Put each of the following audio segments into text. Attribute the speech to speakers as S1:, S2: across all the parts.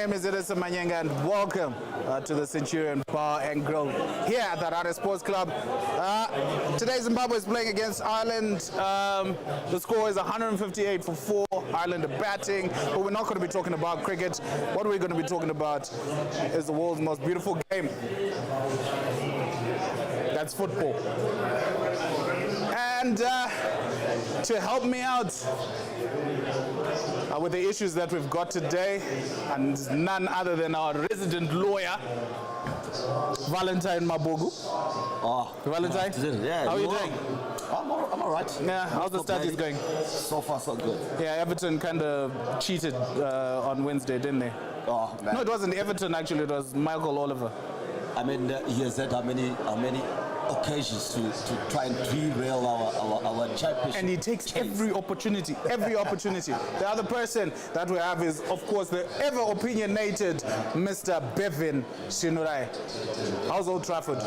S1: name is Idrissa Manyenga and welcome to the Centurion Bar and Grill here at the Harare Sports Club. Today Zimbabwe is playing against Ireland. The score is 158 for 4. Ireland are batting, but we're not going to be talking about cricket. What we're going to be talking about is the world's most beautiful game. That's football. And to help me out with the issues that we've got today, and none other than our resident lawyer, Valentine Mabugu.
S2: Oh,
S1: Valentine?
S2: Yeah,
S1: how are you doing?
S2: I'm all right.
S1: Yeah, how's the studies going?
S2: So far, so good.
S1: Yeah, Everton kind of cheated on Wednesday, didn't they?
S2: Oh, man.
S1: No, it wasn't Everton, actually. It was Michael Oliver.
S2: I mean, he has had how many occasions to try and derail our championship.
S1: And he takes every opportunity. The other person that we have is, of course, the ever opinionated Mr. Bevan Shinurai. How's Old Trafford?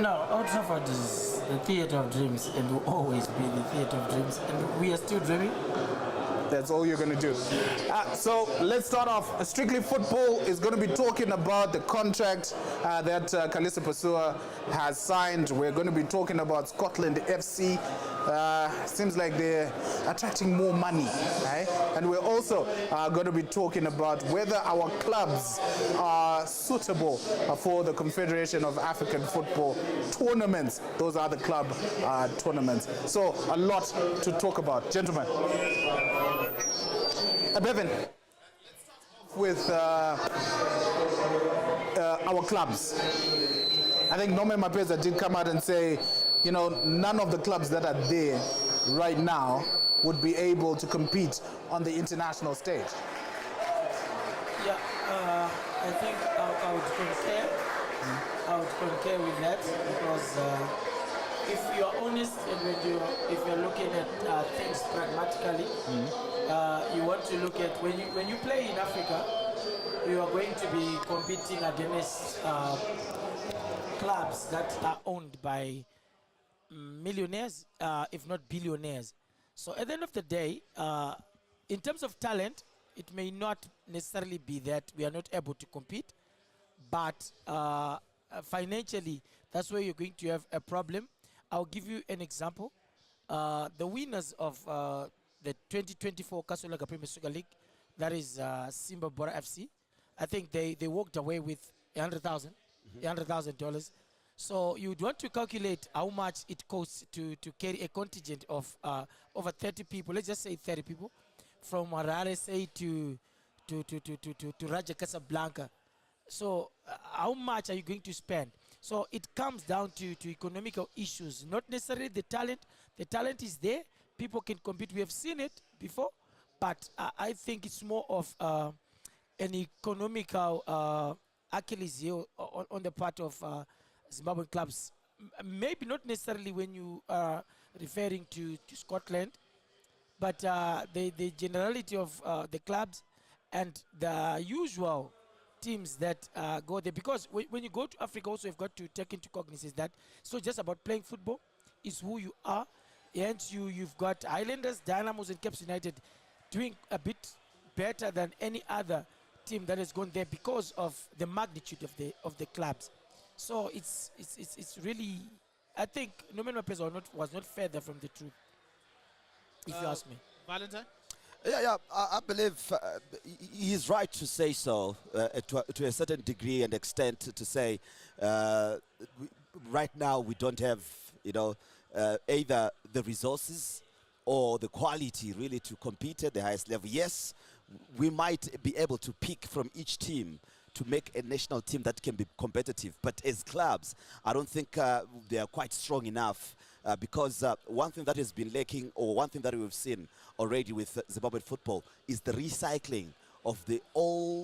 S3: No, Old Trafford is the theatre of dreams and will always be the theatre of dreams, and we are still dreaming.
S1: That's all you're going to do. So let's start off. Strictly Football is going to be talking about the contract that Kalisa Pasua has signed. We're going to be talking about Scotland FC. Seems like they're attracting more money. Right? And we're also going to be talking about whether our clubs are suitable for the Confederation of African Football tournaments. Those are the club tournaments. So a lot to talk about. Gentlemen. Bevan, let's start off with our clubs. I think Norman Mapeza did come out and say, you know, none of the clubs that are there right now would be able to compete on the international stage.
S3: Yeah, I think I would concur. I would concur with that because if you are honest and if you're looking at things pragmatically, you want to look at when you play in Africa, you are going to be competing against clubs that are owned by millionaires, if not billionaires. So at the end of the day, in terms of talent, it may not necessarily be that we are not able to compete, but financially, that's where you're going to have a problem. I'll give you an example. The winners of the 2024 Kasolaga Premier Soccer League, that is Zimbabwe FC, I think they walked away with $100,000. So you'd want to calculate how much it costs to carry a contingent of over 30 people. Let's just say 30 people from Harare, say to Raja Casablanca. So how much are you going to spend? So it comes down to economical issues, not necessarily the talent. The talent is there. People can compete. We have seen it before. But I think it's more of an economical Achilles heel on the part of Zimbabwean clubs. Maybe not necessarily when you are referring to Scotland, but the generality of the clubs and the usual teams that go there, because when you go to Africa also you've got to take into cognizance that it's not just about playing football, it's who you are. And you've got Highlanders, Dynamos and Cape United doing a bit better than any other team that has gone there because of the magnitude of the clubs. So it's really, I think Norman Mapeza was not further from the truth, if you ask me.
S1: Valentine?
S2: Yeah, I believe he's right to say so to a certain degree and extent to say right now we don't have, either the resources or the quality really to compete at the highest level. Yes, we might be able to pick from each team to make a national team that can be competitive. But as clubs, I don't think they are quite strong enough because one thing that has been lacking, or one thing that we've seen already with Zimbabwean football, is the recycling of the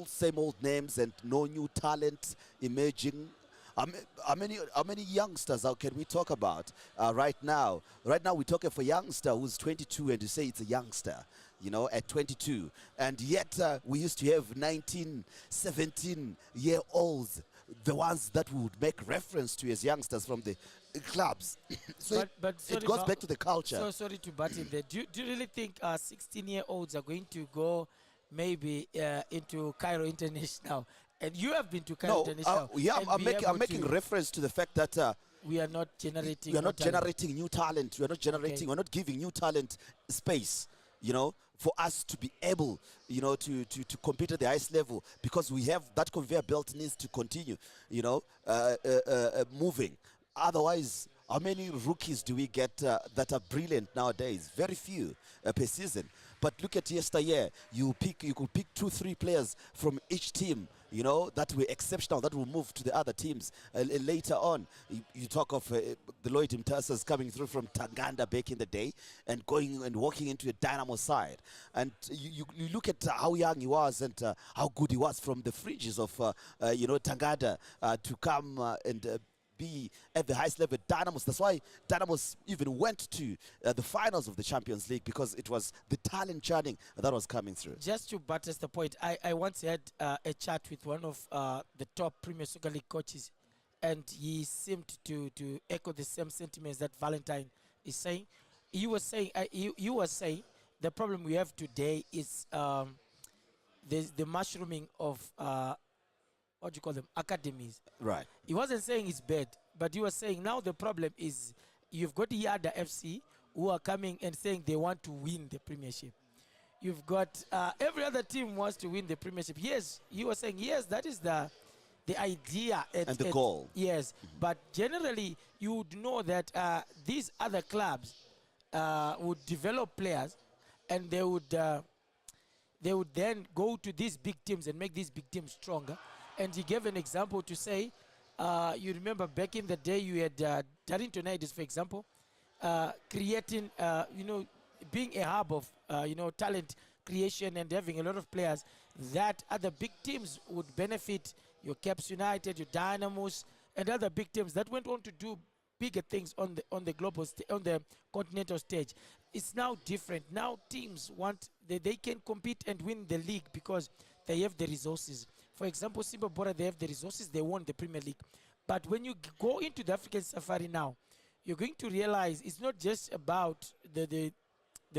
S2: same old names and no new talent emerging. How many youngsters can we talk about right now? Right now we're talking for a youngster who's 22 and you say it's a youngster, at 22. And yet we used to have 19, 17-year-olds, the ones that we would make reference to as youngsters from the clubs. So
S3: but
S2: it goes back to the culture.
S3: So sorry to butt in there. Do you really think 16-year-olds are going to go maybe into Cairo International, and you have been to Cairo
S2: No,
S3: International.
S2: yeah,
S3: and
S2: I'm
S3: be able
S2: making
S3: to-
S2: reference to the fact that
S3: we are not generating.
S2: we are not
S3: talent.
S2: generating new talent. We are not generating. We're not giving new talent space. You know, for us to be able, you know, to compete at the highest level, because we have that conveyor belt needs to continue. You know, moving. Otherwise, how many rookies do we get that are brilliant nowadays? Very few per season. But look at yesteryear. You could pick 2-3 players from each team, you know, that were exceptional, that will move to the other teams later on. You talk of the Lloyd Mtasas coming through from Tanganda back in the day and going and walking into a Dynamo side. And you look at how young he was and how good he was from the fringes of, you know, Tanganda to come and be at the highest level at Dynamos. That's why Dynamos even went to the finals of the Champions League, because it was the talent churning that was coming through.
S3: Just to buttress the point, I once had a chat with one of the top Premier Soccer League coaches, and he seemed to echo the same sentiments that Valentine is saying. You were saying the problem we have today is the mushrooming of what do you call them, academies.
S2: Right.
S3: He wasn't saying it's bad, but he was saying now the problem is you've got Yada FC who are coming and saying they want to win the Premiership. You've got every other team wants to win the Premiership. Yes, he was saying yes, that is the idea
S2: And the goal.
S3: Yes, but generally you would know that these other clubs would develop players, and they would then go to these big teams and make these big teams stronger. And he gave an example to say, you remember back in the day you had Darlington Niders, for example, creating, you know, being a hub of, you know, talent creation and having a lot of players that other big teams would benefit. Your Caps United, your Dynamos, and other big teams that went on to do bigger things on the global on the continental stage. It's now different. Now teams want they can compete and win the league because they have the resources. For example, Simba Bora, they have the resources, they won the Premier League. But when you go into the African Safari now, you're going to realize it's not just about the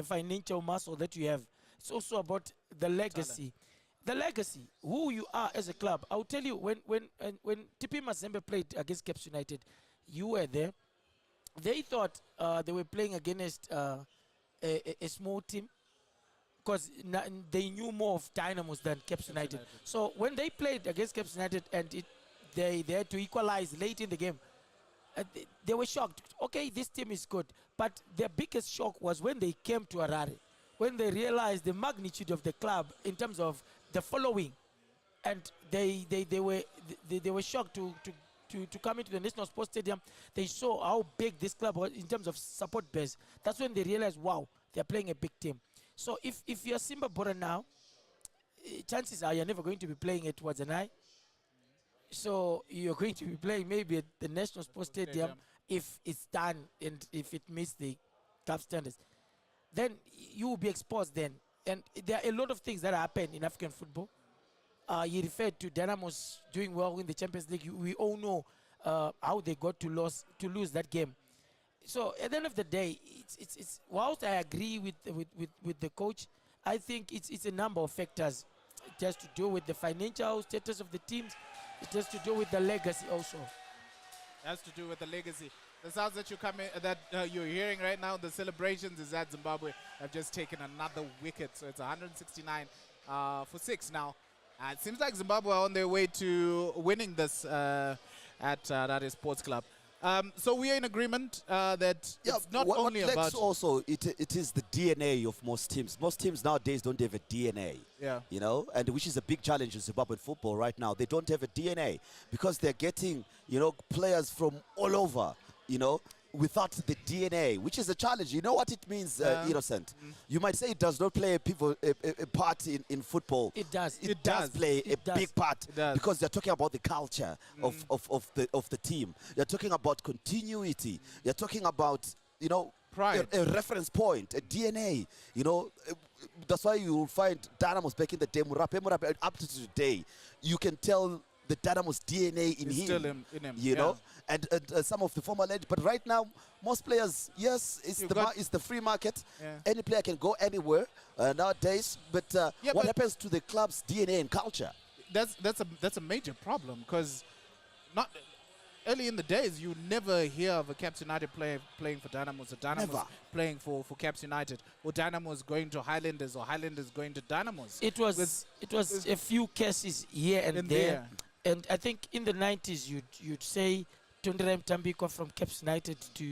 S3: financial muscle that you have. It's also about the legacy. The legacy, who you are as a club. I'll tell you, when TP Mazembe played against Caps United, you were there. They thought they were playing against a small team, because they knew more of Dynamos than Caps United. So when they played against Caps United and they had to equalize late in the game, they were shocked. Okay, this team is good. But their biggest shock was when they came to Harare, when they realized the magnitude of the club in terms of the following. And they were shocked to come into the National Sports Stadium. They saw how big this club was in terms of support base. That's when they realized, wow, they're playing a big team. So if you're Simba Bora now, chances are you're never going to be playing at Wadzanai. So you're going to be playing maybe at the National Sports Stadium if it's done and if it meets the CAF standards. Then you will be exposed then. And there are a lot of things that happen in African football. You referred to Dynamos doing well in the Champions League. We all know how they got to lose that game. So at the end of the day, it's whilst I agree with the coach, I think it's a number of factors. It has to do with the financial status of the teams. It has to do with the legacy also.
S1: It has to do with the legacy. The sounds that you're hearing right now, the celebrations is that Zimbabwe have just taken another wicket. So it's 169 for 6 now. It seems like Zimbabwe are on their way to winning this at Harare Sports Club. So we are in agreement that it's not only about...
S2: Also, it is the DNA of most teams. Most teams nowadays don't have a DNA.
S1: Yeah.
S2: You know, and which is a big challenge in Zimbabwean football right now. They don't have a DNA because they're getting, you know, players from all over, you know, without the DNA, which is a challenge. You know what it means, Innocent? You might say it does not play a part in football.
S3: It does.
S2: It does play a big part because they're talking about the culture of the team. You're talking about continuity. You're talking about, you know,
S1: pride.
S2: A reference point, a DNA. You know, that's why you will find Dynamos back in the day, Murape, up to today. You can tell the Dynamo's DNA in
S1: It's
S2: him.
S1: still in him,
S2: You
S1: yeah.
S2: know, and some of the former legends. But right now, most players, yes, it's it's the free market.
S1: Yeah.
S2: Any player can go anywhere nowadays. But
S1: Yeah,
S2: what
S1: but-
S2: happens to the club's DNA and culture?
S1: That's a major problem, because not early in the days you never hear of a Caps United player playing for Dynamos, or Dynamos
S2: Never.
S1: playing for Caps United, or Dynamos going to Highlanders, or Highlanders going to Dynamos.
S3: It was a few cases here and
S1: In
S3: there.
S1: there.
S3: And I think in the 90s you'd say Tondera Mtambiko from Caps United to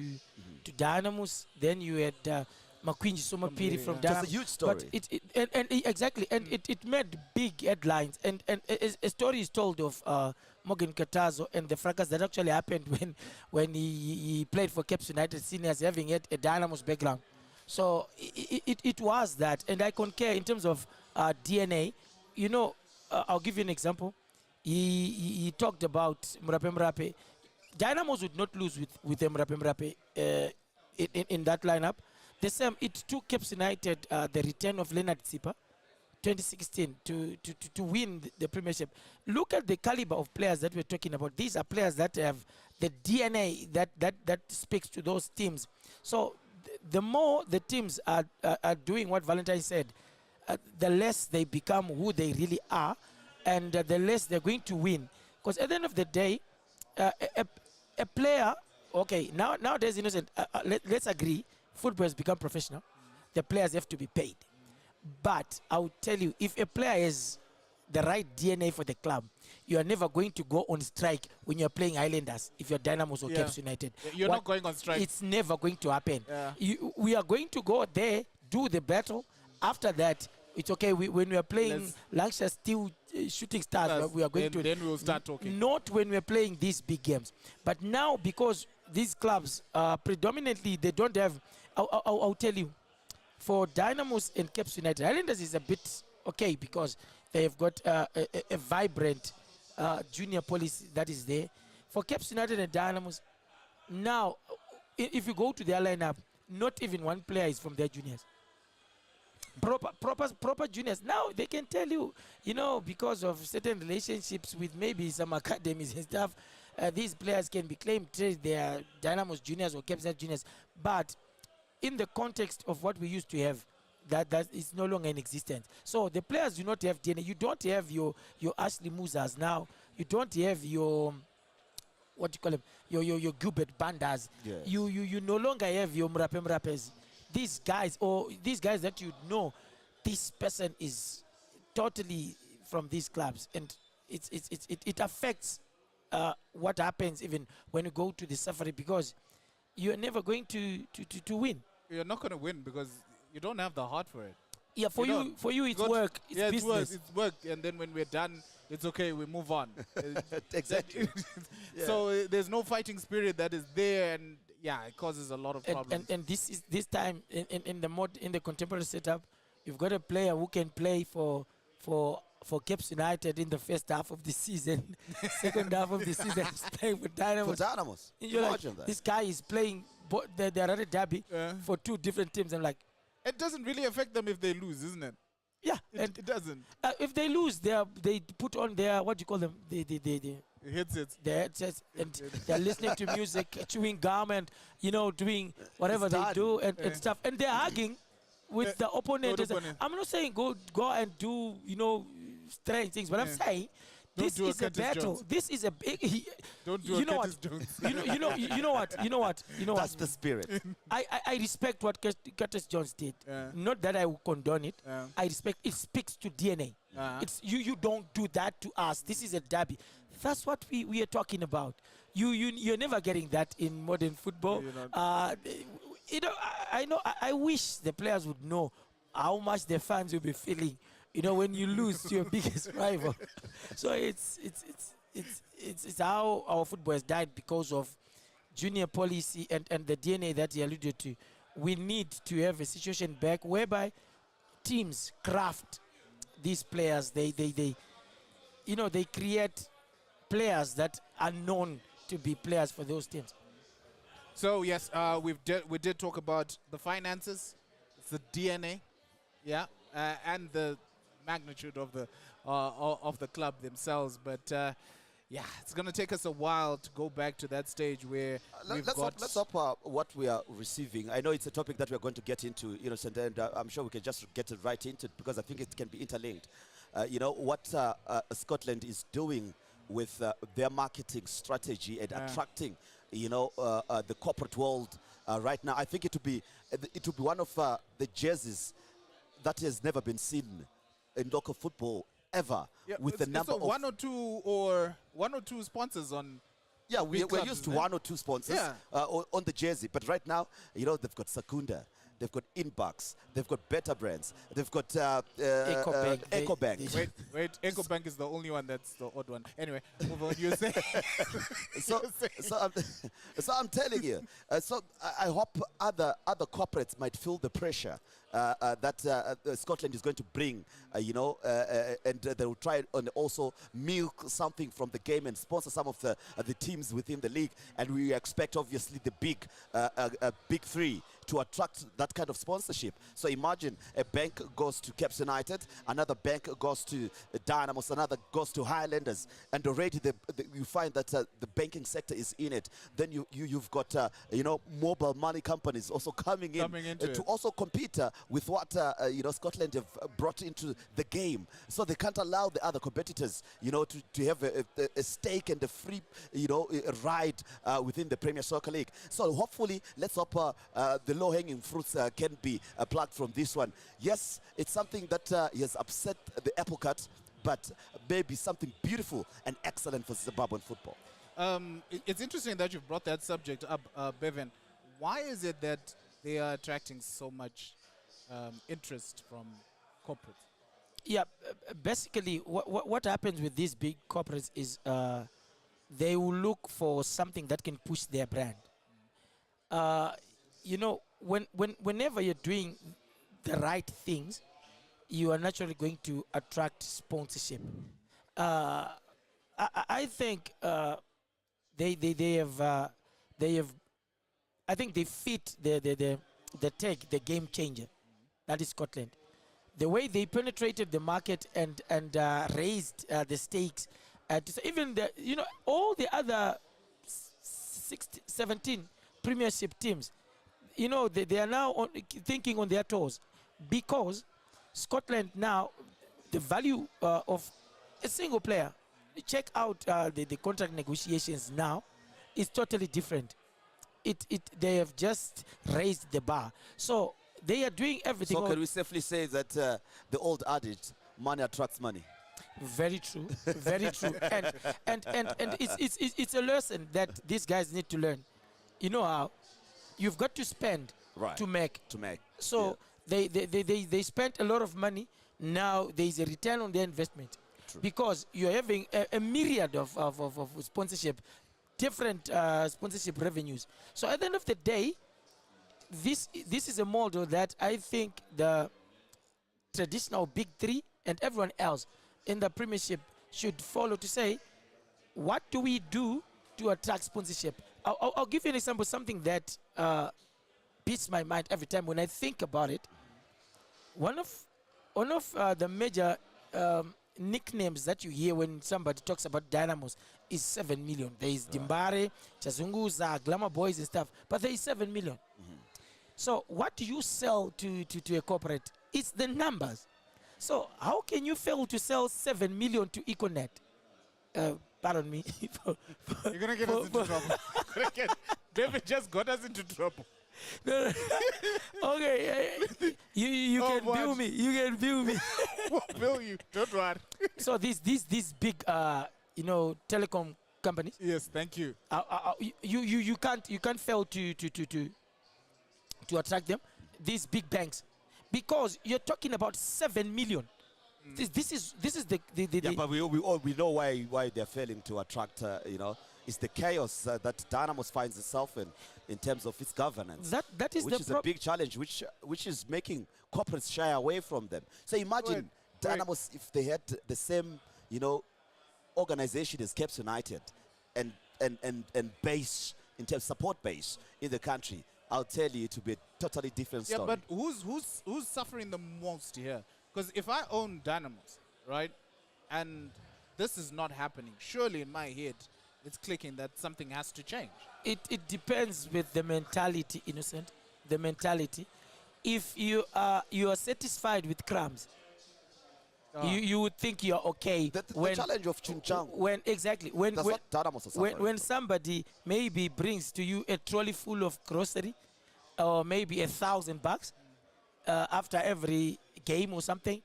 S3: Dynamos. Then you had Makwinji Somapiri
S1: Somapiri,
S3: from
S1: yeah.
S3: Dynamos.
S2: Just a huge story.
S3: But exactly, and it made big headlines. And a story is told of Morgan Katazo and the fracas that actually happened when he played for Caps United seniors, having had a Dynamos background. So it was that, and I concur in terms of DNA. You know, I'll give you an example. He talked about Murape Murape. Dynamos would not lose with Murape Murape in that lineup. The same, it took Caps United the return of Leonard Tsipa, 2016, to win the Premiership. Look at the caliber of players that we're talking about. These are players that have the DNA that speaks to those teams. So the more the teams are doing what Valentine said, the less they become who they really are, and the less they're going to win. Because at the end of the day, a player, okay, nowadays, innocent, let's agree, football has become professional. The players have to be paid. But I will tell you, if a player has the right DNA for the club, you are never going to go on strike when you're playing Highlanders, if you're Dynamos or
S1: Yeah.
S3: Caps United.
S1: You're not going on strike.
S3: It's never going to happen.
S1: Yeah.
S3: We are going to go there, do the battle. After that, it's okay. When we are playing Lancashire Steel Shooting Stars, we are going to...
S1: Then we'll start talking.
S3: Not when we're playing these big games. But now, because these clubs, predominantly, they don't have... I'll tell you, for Dynamos and Caps United, Highlanders is a bit okay because they have got a vibrant junior policy that is there. For Caps United and Dynamos, now, if you go to their lineup, not even one player is from their juniors. Proper juniors. Now they can tell you, because of certain relationships with maybe some academies and stuff, these players can be claimed they are Dynamos juniors or Caps United juniors. But in the context of what we used to have, that is no longer in existence. So the players do not have DNA. You don't have your Ashley Musas now. You don't have your what you call them, your Gilbert Bandas.
S2: Yes.
S3: You no longer have your Murape Murapes. These guys that you know, this person is totally from these clubs, and it affects what happens even when you go to the safari, because you are never going to win.
S1: You're not going to win because you don't have the heart for it.
S3: Yeah, for you it's
S1: Got-
S3: work, it's
S1: yeah,
S3: business.
S1: It's work, and then when we're done, it's okay, we move on.
S2: Exactly. Yeah.
S1: So there's no fighting spirit that is there, and yeah, it causes a lot of problems.
S3: And this time in the contemporary setup, you've got a player who can play for Caps United in the first half of the season, second half of the season he's playing for
S2: For
S3: Dynamos.
S2: Dynamos.
S3: You're like,
S2: Imagine that.
S3: this guy is playing the Harare Derby
S1: Yeah.
S3: for two different teams. I'm like,
S1: It doesn't really affect them if they lose, isn't it?
S3: yeah.
S1: It doesn't.
S3: If they lose, they put on their, what do you call them, the
S1: It hits it.
S3: headsets, and they're listening to music, chewing gum, and doing whatever
S2: It's
S3: they
S2: done.
S3: do and stuff, and they're hugging with the opponent.
S1: with the opponent.
S3: I'm not saying go and do strange things, but I'm saying
S1: Don't
S3: this
S1: do a
S3: is a
S1: Curtis
S3: battle.
S1: Jones.
S3: This is a big.
S1: Don't do
S3: you
S1: a
S3: know
S1: Curtis
S3: what?
S1: Jones.
S3: You know what?
S2: That's the spirit.
S3: I respect what Curtis Jones did.
S1: Yeah.
S3: Not that I will condone it.
S1: Yeah.
S3: I respect it. Speaks to DNA. It's you don't do that to us. This is a derby. That's what we are talking about. You're never getting that in modern football.
S1: You're
S3: I wish the players would know how much the fans will be feeling, when you lose to your biggest rival. So it's how our football has died because of junior policy and the DNA that he alluded to. We need to have a situation back whereby teams craft these players. They create players that are known to be players for those teams.
S1: So yes, we did talk about the finances, it's the DNA, yeah, and the magnitude of the club themselves. But yeah, it's going to take us a while to go back to that stage where we've got...
S2: Let's hope what we are receiving. I know it's a topic that we're going to get into, Innocent, and I'm sure we can just get right into it because I think it can be interlinked. What Scotland is doing with their marketing strategy and attracting, the corporate world right now. I think it would be one of the jerseys that has never been seen in local football ever, with the number of
S1: one or two sponsors on.
S2: Yeah, we're used to one or two sponsors on the jersey, but right now, they've got Secunda, they've got Inbox, they've got Better Brands, they've got EcoBank.
S1: Wait, EcoBank is the only one that's the odd one. Anyway, move on. You say.
S2: So I'm telling you. So I hope other corporates might feel the pressure that Scotland is going to bring, and they will try and also milk something from the game and sponsor some of the teams within the league. And we expect, obviously, the big three to attract that kind of sponsorship. So imagine a bank goes to Caps United, another bank goes to Dynamos, another goes to Highlanders, and already you find that the banking sector is in it. Then you've got mobile money companies also coming in to also compete with what Scotland have brought into the game. So they can't allow the other competitors to have a stake and a free a ride within the Premier Soccer League. So hopefully, let's hope the low-hanging fruits can be plucked from this one. Yes, it's something that has upset the apple cart, but maybe something beautiful and excellent for Zimbabwean football.
S1: It's interesting that you brought that subject up, Bevan. Why is it that they are attracting so much interest from corporates?
S3: Yeah, basically, what happens with these big corporates is they will look for something that can push their brand. Whenever you're doing the right things, you are naturally going to attract sponsorship. I think they have. I think they fit the tag, the game changer. That is Scotland. The way they penetrated the market and raised the stakes, so even all the other 17 Premiership teams, they are now thinking on their toes, because Scotland now, the value of a single player, check out the contract negotiations now, is totally different. They have just raised the bar. So they are doing everything.
S2: So can we safely say that the old adage, money attracts money?
S3: Very true, very true. And it's a lesson that these guys need to learn. You know how you've got to spend to make. So they spent a lot of money. Now there is a return on their investment. True. Because you're having a myriad of sponsorship, different sponsorship revenues. So at the end of the day, this is a model that I think the traditional big three and everyone else in the Premiership should follow, to say, what do we do to attract sponsorship? I'll give you an example, something that beats my mind every time when I think about it. One of the major nicknames that you hear when somebody talks about Dynamos is 7 million. There is Dimbare, Chazunguza, Glamour Boys and stuff, but there is 7 million. Mm-hmm. So what do you sell to a corporate? It's the numbers. So how can you fail to sell 7 million to Econet? Pardon me.
S1: You're going to get us into trouble. David just got us into trouble.
S3: No. Okay, you can bill me. You can bill me.
S1: We'll bill you. Don't worry.
S3: So these big telecom companies.
S1: Yes, thank you.
S3: You can't fail to attract them. These big banks, because you're talking about 7 million. This is the
S2: yeah, but we know why they're failing to attract. It's the chaos that Dynamos finds itself in terms of its governance.
S3: That is
S2: which is a big challenge, which is making corporates shy away from them. So imagine Dynamos, if they had the same organization as Caps United and base in terms of support base in the country, I'll tell you, it will be a totally different story.
S1: Yeah, but who's suffering the most here? Because if I own Dynamos, right, and this is not happening, surely in my head, it's clicking that something has to change.
S3: It depends with the mentality, Innocent. The mentality. If you are satisfied with crumbs, you would think you're okay.
S2: The challenge of Chunchang.
S3: When exactly when
S2: That's
S3: when,
S2: what Dynamos are
S3: when,
S2: suffering
S3: when
S2: from.
S3: somebody maybe brings to you a trolley full of grocery, or maybe $1,000 after every game or something,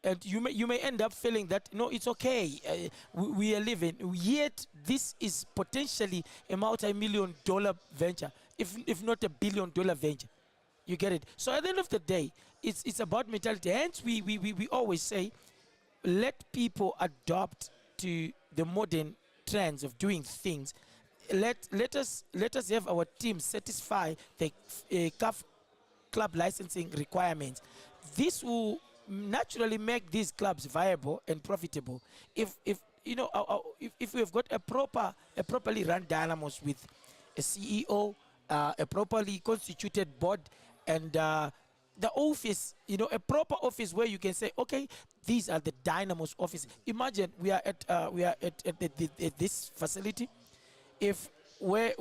S3: and you may end up feeling that no, it's okay. We are living. Yet this is potentially a multi-million-dollar venture, if not a billion-dollar venture. You get it? So at the end of the day, it's about mentality. Hence, we always say, let people adopt to the modern trends of doing things. Let us have our team satisfy the CAF club licensing requirements. This will naturally make these clubs viable and profitable. If you know, if we've got a properly run Dynamos with a CEO, a properly constituted board, and the office, you know, a proper office where you can say, okay, these are the Dynamos office. Imagine we are at this facility. If where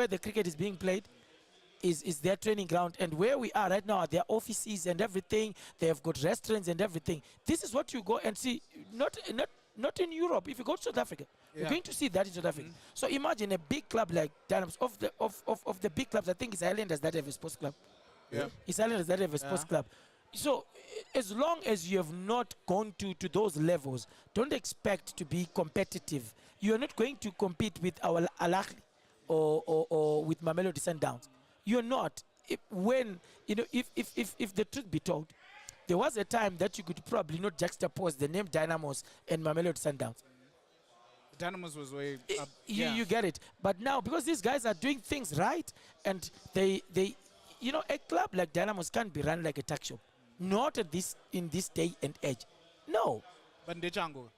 S3: the cricket is being played is their training ground, and where we are right now are their offices and everything. They have got restaurants and everything. This is what you go and see. Not in Europe. If you go to South Africa, you're going to see that in South Africa. So imagine a big club like Dynamos. Of the big clubs, I think it's Islanders that have a sports club.
S1: Yeah.
S3: It's Islanders that have a sports club. So as long as you have not gone to those levels, don't expect to be competitive. You are not going to compete with our Al Ahly or with Mamelodi Sundowns. You're not. If the truth be told, there was a time that you could probably not juxtapose the name Dynamos and Mamelodi Sundowns.
S1: Dynamos was way up.
S3: You get it. But now, because these guys are doing things right, and they you know, a club like Dynamos can't be run like a tuck shop. Not in this day and age. No.
S1: But Ndechango.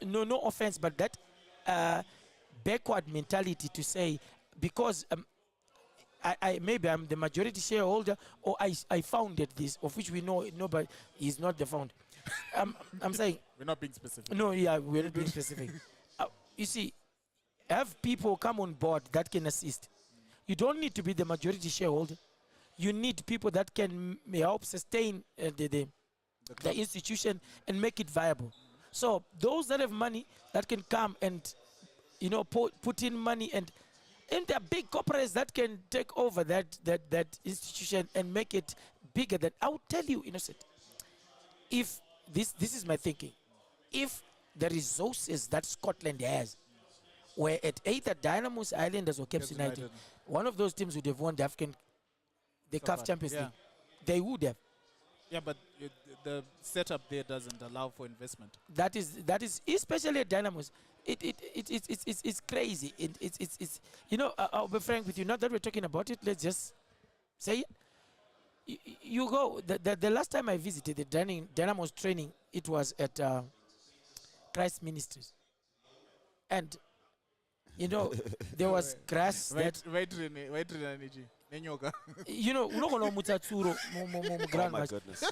S3: No offense, but that backward mentality to say, because maybe I'm the majority shareholder, or I founded this, of which we know nobody is not the founder. I'm saying
S1: we're not being specific.
S3: No, yeah, we're not being specific. You see, have people come on board that can assist. You don't need to be the majority shareholder. You need people that can help sustain the institution and make it viable. So those that have money that can come and, you know, put in money, and there are big corporates that can take over that institution and make it bigger. Than I will tell you, Innocent, if this is my thinking, if the resources that Scotland has were at either Dynamos, Islanders, or Cape United, one of those teams would have won the CAF Champions League. They would have.
S1: Yeah, but the setup there doesn't allow for investment.
S3: That is especially at Dynamos. It's crazy. It's you know, I'll be frank with you. Not that we're talking about it. Let's just say it. You go. The last time I visited the Dynamos training, it was at Christ Ministries, and you know, there was grass that. You know,
S2: Oh my goodness.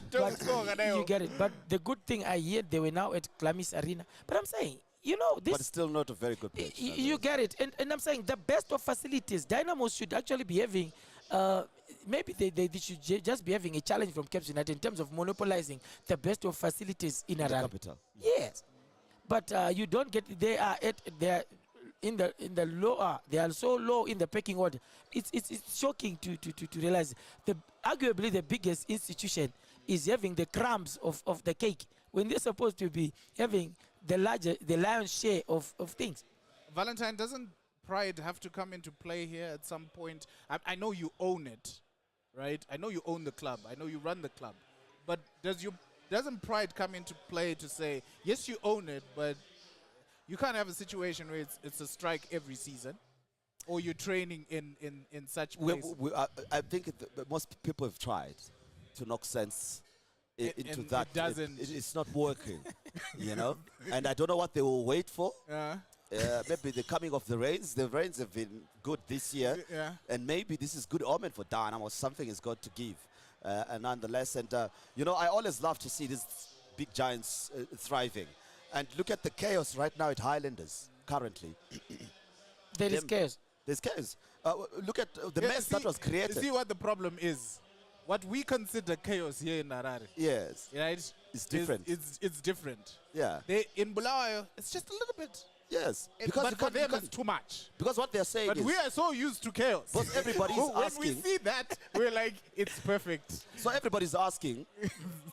S3: you get it. But the good thing I hear, they were now at Glamis Arena. But I'm saying, you know, this.
S2: But still not a very good pitch.
S3: You get it. And I'm saying the best of facilities. Dynamos should actually be having. Maybe they should just be having a challenge from Cape United in terms of monopolizing the best of facilities in Iran.
S2: Capital.
S3: Yes, but you don't get. They are in the lower. They are so low in the pecking order. It's shocking to realize arguably the biggest institution is having the crumbs of the cake when they're supposed to be having the lion's share of things.
S1: Valentine, doesn't pride have to come into play here at some point? I know you own it, right? I know you own the club. I know you run the club. But doesn't pride come into play to say, yes, you own it, but you can't have a situation where it's a strike every season, or you're training in such places?
S2: I think most people have tried to knock sense into that.
S1: It doesn't.
S2: It's not working, you know? And I don't know what they will wait for. Maybe the coming of the rains. The rains have been good this year.
S1: Yeah.
S2: And maybe this is good omen for Dynamo. Something is going to give. And nonetheless, and you know, I always love to see these big giants thriving. And look at the chaos right now at Highlanders currently.
S3: There is chaos.
S2: There's chaos. Look at the mess that was created.
S1: You see what the problem is? What we consider chaos here in Harare,
S2: Yes.
S1: right?
S2: It's different.
S1: It's different.
S2: Yeah.
S1: In Bulawayo, it's just a little bit.
S2: Yes.
S1: But for them, it's too much.
S2: Because what they're saying
S1: But
S2: is,
S1: we are so used to chaos.
S2: but everybody's
S1: when
S2: asking.
S1: we see that, we're like, it's perfect.
S2: So everybody's asking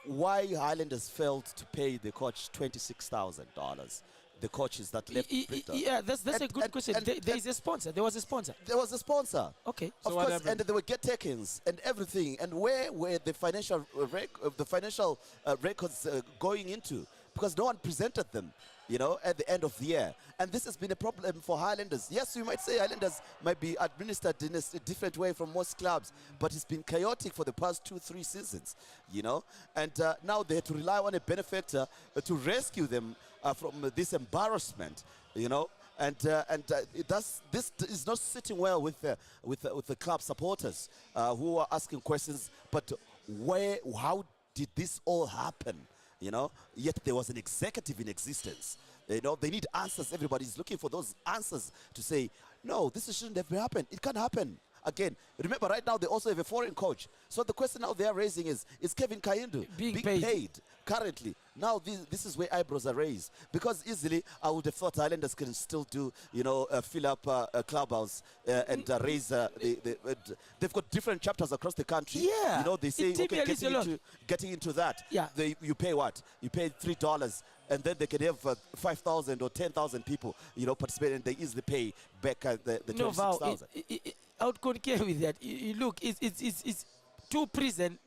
S2: why Highlanders failed to pay the coach $26,000. The coaches that left. Victor.
S3: Yeah, that's a good question. There is a sponsor. There was a sponsor.
S2: There was a sponsor.
S3: Okay.
S2: Of
S1: So what
S2: course,
S1: happened?
S2: and there were get-takings and everything. And where were the financial records going into? Because no one presented them, you know, at the end of the year. And this has been a problem for Highlanders. Yes, you might say Highlanders might be administered in a different way from most clubs, but it's been chaotic for the past 2-3 seasons, you know. And now they had to rely on a benefactor to rescue them from this embarrassment, you know. This is not sitting well with the club supporters who are asking questions. But how did this all happen? You know, yet there was an executive in existence. You know, they need answers. Everybody's looking for those answers to say, no, this shouldn't have happened. It can't happen. Again, remember, right now they also have a foreign coach. So the question now they are raising is Kevin Kayindu being paid currently? Now this is where eyebrows are raised. Because easily, I would have thought Islanders can still do, you know, fill up a clubhouse and raise. They've got different chapters across the country.
S3: Yeah.
S2: You know, they say, okay, getting into that.
S3: Yeah.
S2: You pay what? You pay $3. And then they can have 5,000 or 10,000 people, you know, participate, and they easily pay back the 26,000.
S3: I would concur with that. Look, it's two preseason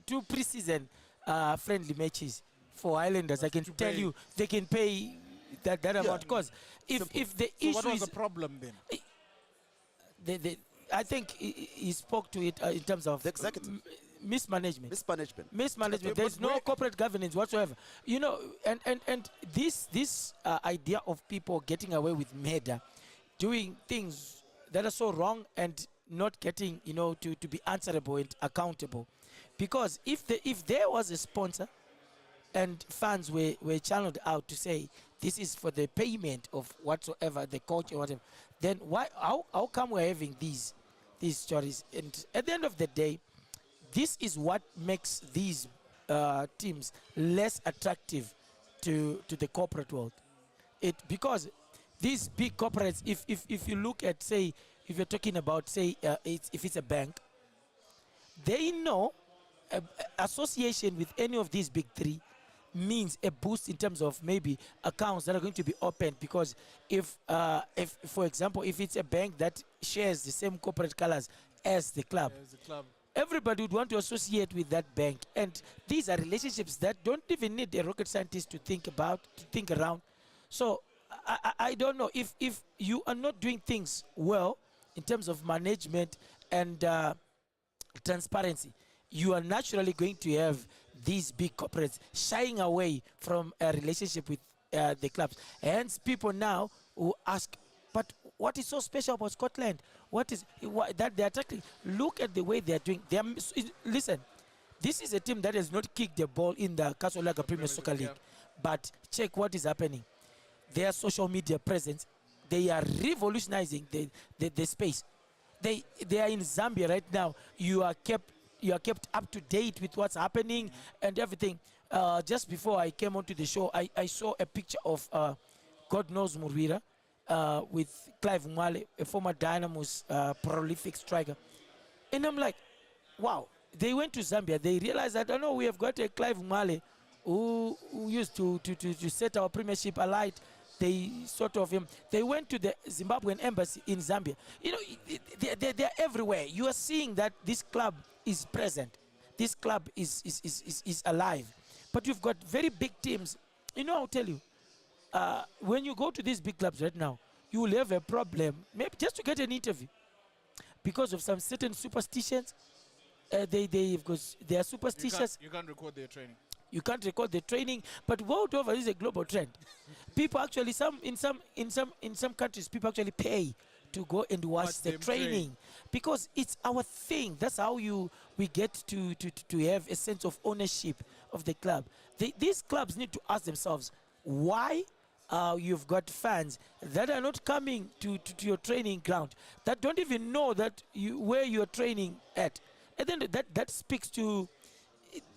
S3: friendly matches for Islanders. I can tell you, they can pay that amount. Because if the issue
S1: what was
S3: is
S1: the problem then?
S3: I think he spoke to it in terms of
S2: The executive.
S3: Mismanagement.
S1: Yeah,
S3: There's
S1: but
S3: no corporate governance whatsoever. You know, and this idea of people getting away with murder, doing things that are so wrong and not getting, you know, to be answerable and accountable. Because if there was a sponsor and funds were channeled out to say this is for the payment of whatsoever, the coach or whatever, then how come we're having these stories? And at the end of the day, this is what makes these teams less attractive to the corporate world. Because these big corporates, if you look at, say, if you're talking about, say, if it's a bank, they know association with any of these big three means a boost in terms of maybe accounts that are going to be opened. Because if for example, if it's a bank that shares the same corporate colors as the club, everybody would want to associate with that bank. And these are relationships that don't even need a rocket scientist to think around. So I don't know, if you are not doing things well in terms of management and transparency, you are naturally going to have these big corporates shying away from a relationship with the clubs. Hence, people now who ask, but what is so special about Scotland? What that they are tackling? Look at the way they are doing. Listen, this is a team that has not kicked the ball in the Casolaga Premier Soccer League. But check what is happening. Their social media presence, they are revolutionizing the space. They are in Zambia right now. You are kept up to date with what's happening and everything. Just before I came onto the show, I saw a picture of God knows Murwira with Clive Mwale, a former Dynamo's prolific striker. And I'm like, wow. They went to Zambia. They realized that, oh no, we have got a Clive Mwale who used to set our premiership alight. They they went to the Zimbabwean embassy in Zambia. You know, they're everywhere. You are seeing that this club is present. This club is alive. But you've got very big teams. You know, I'll tell you, when you go to these big clubs right now, you will have a problem, maybe just to get an interview, because of some certain superstitions. Because they are superstitious.
S1: You can't record their training.
S3: You can't record the training, but world over is a global trend. People actually, in some countries, people actually pay to go and watch the training because it's our thing. That's how we get to have a sense of ownership of the club. These clubs need to ask themselves why you've got fans that are not coming to your training ground, that don't even know that where you're training at. And then that speaks to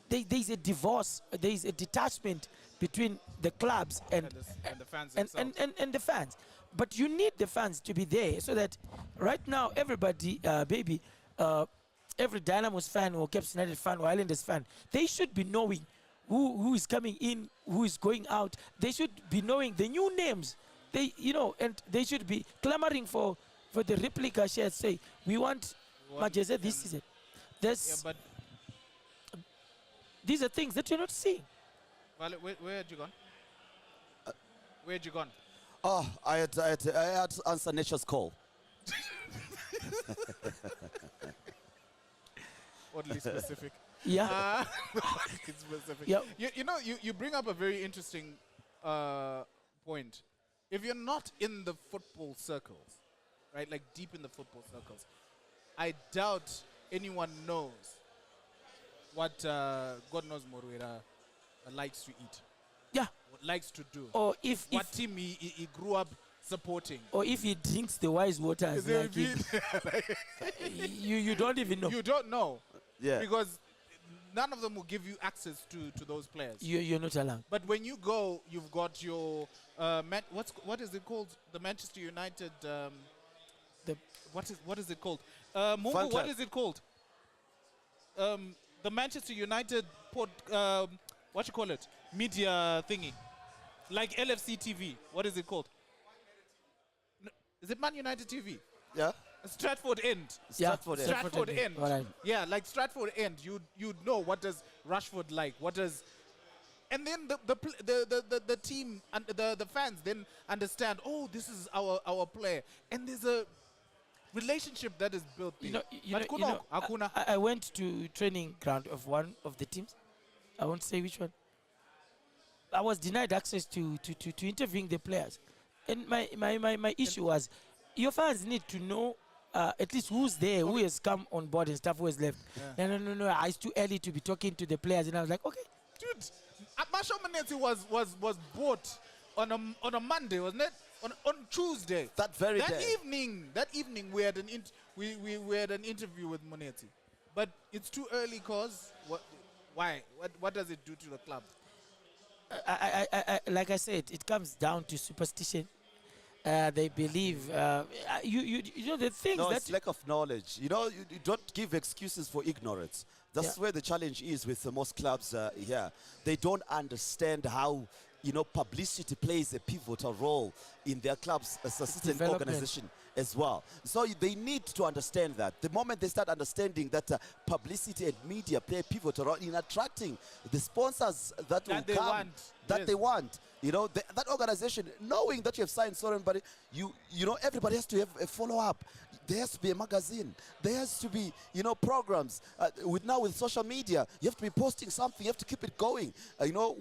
S3: there's a divorce, there's a detachment between the clubs and
S1: the fans themselves.
S3: and the fans. But you need the fans to be there so that right now everybody, every Dynamo's fan or Cape United fan or Islanders fan, they should be knowing who is coming in, who is going out. They should be knowing the new names. And they should be clamoring for the replica shares. Say, we want Majeze this season.
S1: But
S3: these are things that you're not seeing.
S1: well, where had you gone? Where had you gone?
S2: Oh, I had to answer nature's call.
S1: Oddly specific.
S3: Yeah.
S1: It's specific.
S3: Yeah.
S1: You bring up a very interesting point. If you're not in the football circles, right, like deep in the football circles, I doubt anyone knows what God knows Moruera likes to eat.
S3: Yeah.
S1: What likes to do.
S3: Or if
S1: what team he grew up supporting.
S3: or if he drinks the wise waters, like you don't even know.
S1: You don't know.
S2: Yeah.
S1: Because none of them will give you access to those players.
S3: You're not allowed.
S1: But when you go, you've got your what is it called? The Manchester United. What is it called? Mungu, what is it called? The Manchester United what you call it? Media thingy, like LFC TV. What is it called? Is it Man United TV?
S2: Yeah.
S1: Stratford End.
S3: Yeah.
S1: Stratford End.
S3: All right.
S1: Yeah, like Stratford End. You know what does Rashford like? What does, and then the team and the fans then understand. Oh, this is our player, and there's a relationship that is built there.
S3: I went to training ground of one of the teams. I won't say which one. I was denied access to interviewing the players, and my issue was, your fans need to know at least who's there, who has come on board and stuff, who has left.
S1: Yeah.
S3: No, it's too early to be talking to the players, and I was like, okay.
S1: Dude, Marshall Maneti was bought on a Monday, wasn't it? On Tuesday.
S2: That very
S1: that
S2: day.
S1: That evening we had we had an interview with Monetti. But it's too early, cause why? What does it do to the club?
S3: I like I said, it comes down to superstition. They believe you know the things
S2: No,
S3: that
S2: it's lack of knowledge. You don't give excuses for ignorance. That's where the challenge is with most clubs here. They don't understand how publicity plays a pivotal role in their club's a certain
S3: Development.
S2: organization as well. So they need to understand that. The moment they start understanding that publicity and media play a pivotal role in attracting the sponsors that will
S1: they
S2: come,
S1: want.
S2: that
S1: Yes.
S2: they want. That organization, knowing that you have signed Soren, but everybody has to have a follow-up. There has to be a magazine. There has to be, programs. With social media, you have to be posting something. You have to keep it going.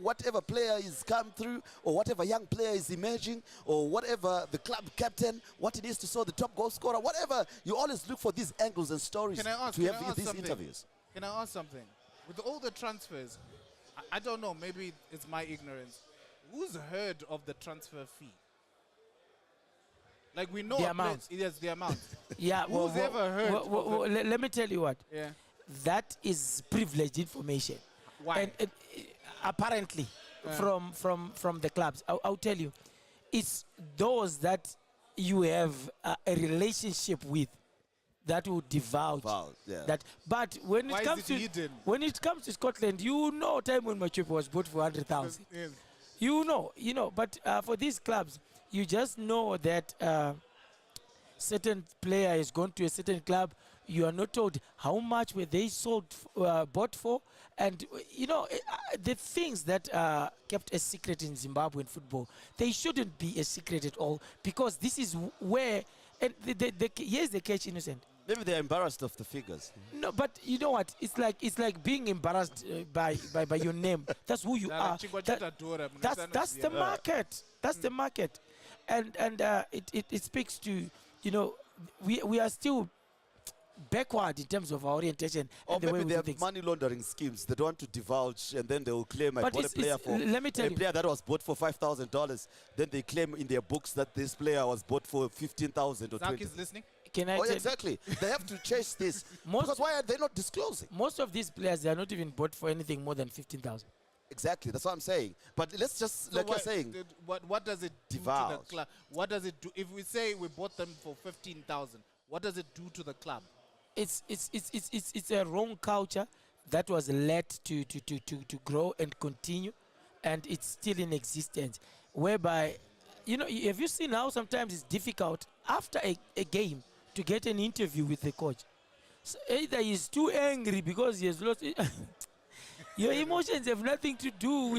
S2: Whatever player is come through, or whatever young player is emerging, or whatever the club captain, what it is to show the top goal scorer, whatever. You always look for these angles and stories
S1: Can I ask
S2: these
S1: something?
S2: interviews.
S1: Can I ask something? With all the transfers, I don't know, maybe it's my ignorance. Who's heard of the transfer fee? Like, we know
S3: The amount.
S1: Yes, the amount.
S3: yeah.
S1: Who's ever heard of it?
S3: Let me tell you what.
S1: Yeah.
S3: That is privileged information.
S1: Why?
S3: And apparently, from the clubs, I'll tell you, it's those that you have a relationship with that will divulge
S2: yeah.
S3: that. But when
S1: Why
S3: it
S1: is
S3: comes
S1: it hidden?
S3: when it comes to Scotland, time when Machupa was bought for 100,000.
S1: Yes.
S3: But for these clubs, you just know that certain player is going to a certain club. You are not told how much were they bought for, and the things that are kept a secret in Zimbabwean football, they shouldn't be a secret at all, because this is where, and here's the catch, Innocent.
S2: Maybe they're embarrassed of the figures.
S3: No, but you know what? It's like being embarrassed by your name. That's who you are. That's the market. That's the market, and it speaks to we are still backward in terms of our orientation
S2: Or
S3: and the way
S2: maybe
S3: we
S2: they
S3: do
S2: have
S3: things.
S2: money laundering schemes. They don't want to divulge, and then they will claim I
S3: But
S2: bought a
S3: it's-
S2: player
S3: it's-
S2: for
S3: let me tell
S2: a
S3: you-
S2: player that was bought for $5,000. Then they claim in their books that this player was bought for 15,000 or
S4: Zach
S2: 20.
S4: is listening.
S3: Can I
S2: Oh,
S3: tell
S2: exactly. They have to chase this.
S3: Most-
S2: Because why are they not disclosing?
S3: most of these players, they are not even bought for anything more than 15,000.
S2: Exactly. That's what I'm saying. But let's just,
S4: So
S2: like you're
S4: why-
S2: saying,
S4: what does it do to the
S2: Divulge.
S4: club? What does it do if we say we bought them for 15,000? What does it do to the club?
S3: It's a wrong culture that was led to grow and continue, and it's still in existence. Whereby, have you seen how sometimes it's difficult after a game to get an interview with the coach? So either he's too angry because he has lost. Your emotions have nothing to do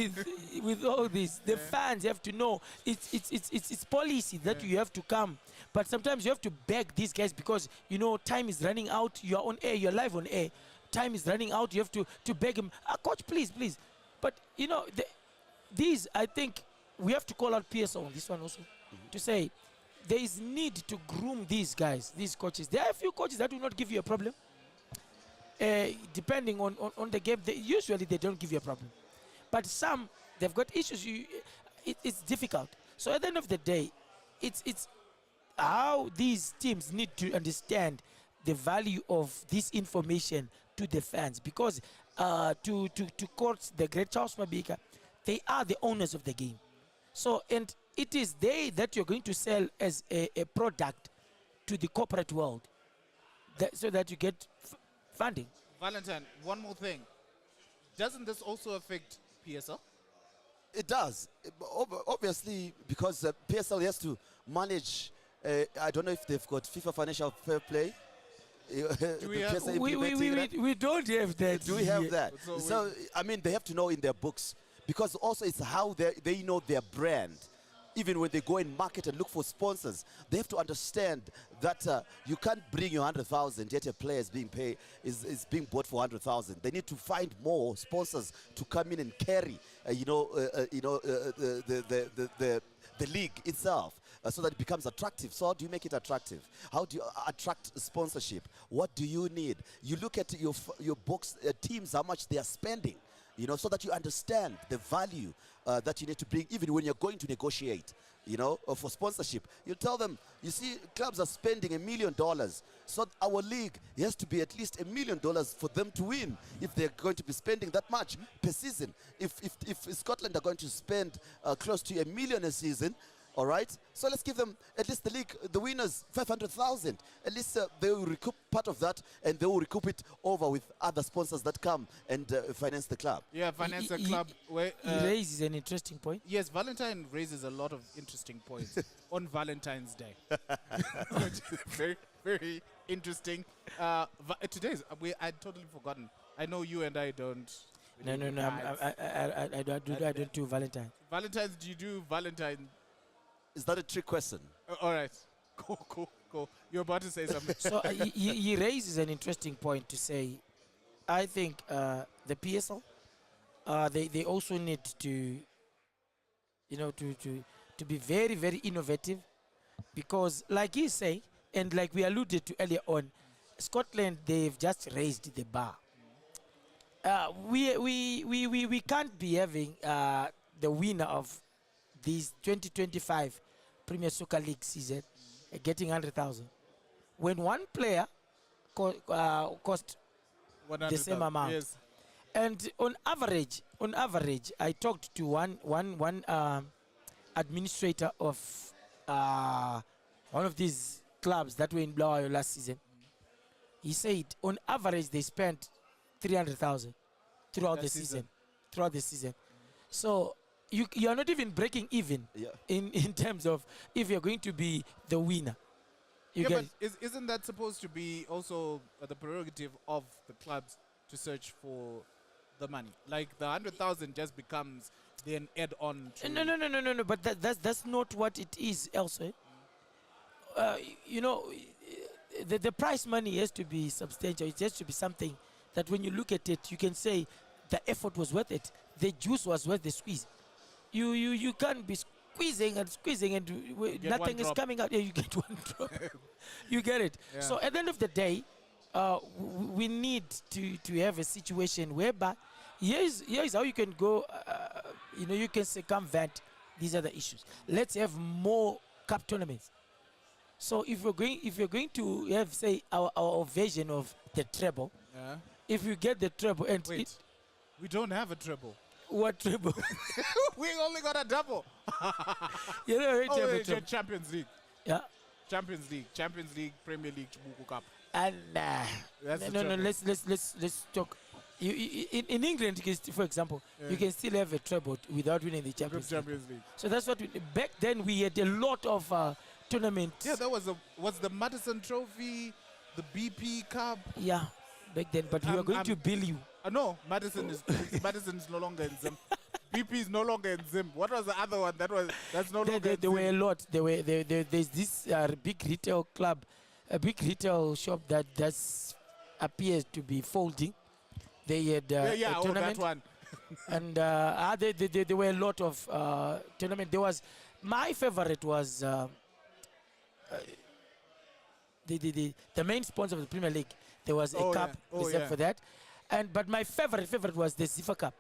S3: with all this. The fans have to know it's policy that you have to come. But sometimes you have to beg these guys because time is running out. You're on air. You're live on air. Time is running out. You have to beg him. Coach, please. But these, I think we have to call out PSO on this one also to say there is need to groom these guys, these coaches. There are a few coaches that will not give you a problem. Depending on the game, usually they don't give you a problem. But some, they've got issues. It's difficult. So at the end of the day, it's how these teams need to understand the value of this information to the fans. Because to quote the great Charles Mabika, they are the owners of the game. So, and it is they that you're going to sell as a product to the corporate world so that you get funding.
S4: Valentine, one more thing. Doesn't this also affect PSL?
S2: it does. Obviously, because PSL has to manage, I don't know if they've got FIFA Financial Fair Play.
S4: Do we have-
S3: We don't have that.
S2: Do we have
S3: here.
S2: that?
S4: So
S2: So, I mean, they have to know in their books, because also it's how they know their brand. Even when they go and market and look for sponsors, they have to understand that you can't bring your 100,000 yet a player is being paid is being bought for 100,000. They need to find more sponsors to come in and carry, the league itself. So that it becomes attractive. So how do you make it attractive? How do you attract sponsorship? What do you need? You look at your books, teams, how much they are spending, so that you understand the value that you need to bring, even when you're going to negotiate, for sponsorship. You tell them, you see, clubs are spending $1 million. So our league has to be at least $1 million for them to win if they're going to be spending that much per season. If Scotland are going to spend close to $1 million a season, all right, so let's give them at least the winners 500,000. At least they will recoup part of that, and they will recoup it over with other sponsors that come and finance the club.
S4: Yeah, finance the club. Where,
S3: He raises an interesting point.
S4: yes, Valentine raises a lot of interesting points on Valentine's Day. Which is very, very interesting. Today's, I'd totally forgotten. I know you and I don't.
S3: No. I don't do Valentine.
S4: Valentine's, do you do Valentine?
S2: Is that a trick question?
S4: All right. Cool. You're about to say something.
S3: So he raises an interesting point to say, I think the PSL, they also need to, to be very, very innovative, because like he's saying, and like we alluded to earlier on, Scotland, they've just raised the bar. We can't be having the winner of this 2025 Premier Soccer League season getting 100,000 when one player cost the same
S4: 100,000.
S3: amount.
S4: Yes.
S3: And on average, I talked to one administrator of one of these clubs that were in Blawayo last season. He said on average they spent 300,000 throughout the season. Throughout the season. So you are not even breaking even in terms of if you're going to be the winner.
S4: But isn't that supposed to be also the prerogative of the clubs to search for the money? Like the 100,000 just becomes then add-on to...
S3: No. But that's not what it is elsewhere. The prize money has to be substantial. It has to be something that when you look at it, you can say the effort was worth it. The juice was worth the squeeze. You can't be squeezing and nothing is coming out. Yeah, you get one drop. You get it.
S4: Yeah.
S3: So at the end of the day, we need to have a situation whereby here's how you can go, you can circumvent these other issues. Let's have more cup tournaments. So if you're going to have, say, our version of the treble,
S4: Yeah.
S3: if you get the treble and
S4: Wait, we don't have a treble.
S3: what treble?
S4: We only got a double.
S3: You know,
S4: Oh,
S3: have a
S4: wait,
S3: treble.
S4: Champions League.
S3: Yeah.
S4: Champions League, Premier League, Chibuku Cup.
S3: And
S4: That's the
S3: no,
S4: treble.
S3: let's talk. In England, you can for example, you can still have a treble without winning the Champions League.
S4: Champions League.
S3: So that's what back then we had a lot of tournaments.
S4: Yeah, that was the Madison Trophy, the BP Cup.
S3: Yeah, back then. But we were going to bill you.
S4: No, Madison is no longer in Zim. BP is no longer in Zim. What was the other one? That's no longer.
S3: There were a lot. There's this big retail club, a big retail shop that appears to be folding. They had a tournament.
S4: that one.
S3: And there were a lot of tournament. There was my favorite was the main sponsor of the Premier League. There was a cup reserved for that, but my favorite was the Ziffa Cup.